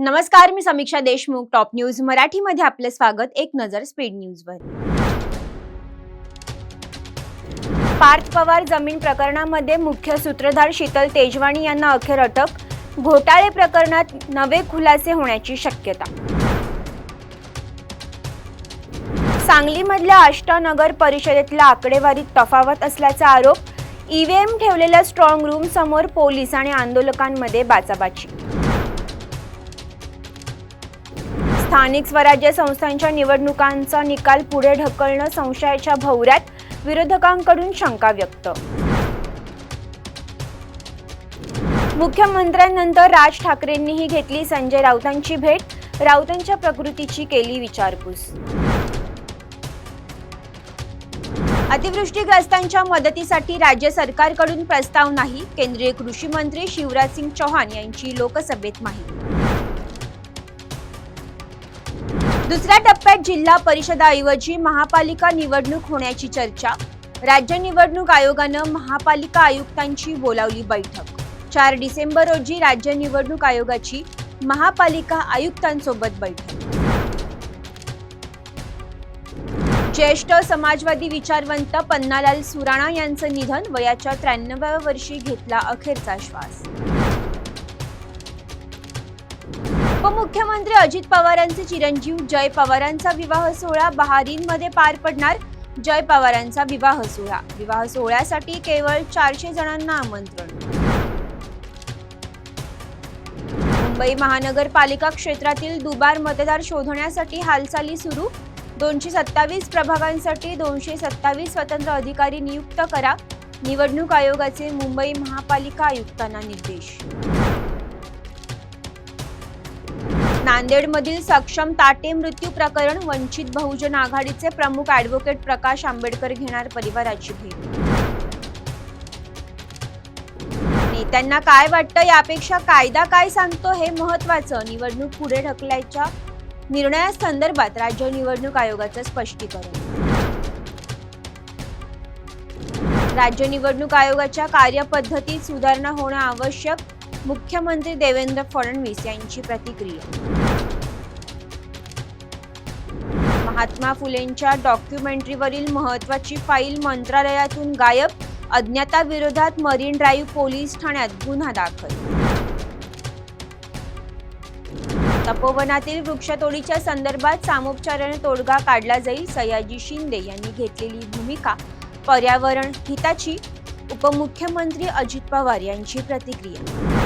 नमस्कार, मी समीक्षा Deshmukh. Top news मराठीमध्ये आपले स्वागत. एक नजर स्पीड न्यूजवर. पार्थ पवार जमीन प्रकरणामध्ये मुख्य सूत्रधार शीतल तेजवाणी यांना अखेर अटक. घोटाळे प्रकरणात नवे खुलासे होण्याची शक्यता. सांगलीमधल्या आष्टा नगर परिषदेतल्या आकडेवारीत तफावत असल्याचा आरोप. ईव्हीएम ठेवलेल्या स्ट्रॉंग रूम समोर पोलीस आणि आंदोलकांमध्ये बाचाबाची. स्थानिक स्वराज्य संस्थांच्या निवडणुकांचा निकाल पुढे ढकलणं संशयाच्या भोवऱ्यात. विरोधकांकडून शंका व्यक्त. मुख्यमंत्र्यांनंतर राज ठाकरेंनीही घेतली संजय राऊतांची भेट. राऊतांच्या प्रकृतीची केली विचारपूस. अतिवृष्टीग्रस्तांच्या मदतीसाठी राज्य सरकारकडून प्रस्ताव नाही. केंद्रीय कृषी मंत्री शिवराज सिंग चौहान यांची लोकसभेत माहिती. दुसऱ्या टप्प्यात जिल्हा परिषदाऐवजी महापालिका निवडणूक होण्याची चर्चा. राज्य निवडणूक आयोगानं महापालिका आयुक्तांची बोलावली बैठक. 4 डिसेंबर रोजी राज्य निवडणूक आयोगाची महापालिका आयुक्तांसोबत बैठक. ज्येष्ठ समाजवादी विचारवंत पन्नालाल सुराणा यांचं निधन. वयाच्या 93व्या वर्षी घेतला अखेरचा श्वास. उपमुख्यमंत्री अजित पवारांचे चिरंजीव जय पवारांचा विवाह सोहळा बहारीनमध्ये पार पडणार. जय पवारांचा विवाह सोहळ्यासाठी केवळ 400 जणांना आमंत्रण. मुंबई महानगरपालिका क्षेत्रातील दुबार मतदार शोधण्यासाठी हालचाली सुरू. 227 प्रभागांसाठी 227 स्वतंत्र अधिकारी नियुक्त करा. निवडणूक आयोगाचे मुंबई महापालिका आयुक्तांना निर्देश. नांदेडमधील सक्षम ताटे मृत्यू प्रकरण. वंचित बहुजन आघाडीचे प्रमुख ॲडव्होकेट प्रकाश आंबेडकर घेणार परिवाराची भेट. नेत्यांना काय वाटतं यापेक्षा कायदा काय सांगतो हे महत्त्वाचं. निवडणूक पुढे ढकलायच्या निर्णयासंदर्भात राज्य निवडणूक आयोगाचं स्पष्टीकरण. राज्य निवडणूक आयोगाच्या कार्यपद्धतीत सुधारणा होणं आवश्यक. मुख्यमंत्री देवेंद्र फडणवीस यांची प्रतिक्रिया. महात्मा फुलेंच्या डॉक्युमेंटरीवरील महत्त्वाची फाईल मंत्रालयातून गायब. अज्ञाताविरोधात मरीन ड्राईव्ह पोलीस ठाण्यात गुन्हा दाखल. तपोवनातील वृक्षतोडीच्या संदर्भात सामोपचाराने तोडगा काढला जाईल. सयाजी शिंदे यांनी घेतलेली भूमिका पर्यावरण हिताची. उपमुख्यमंत्री अजित पवार यांची प्रतिक्रिया.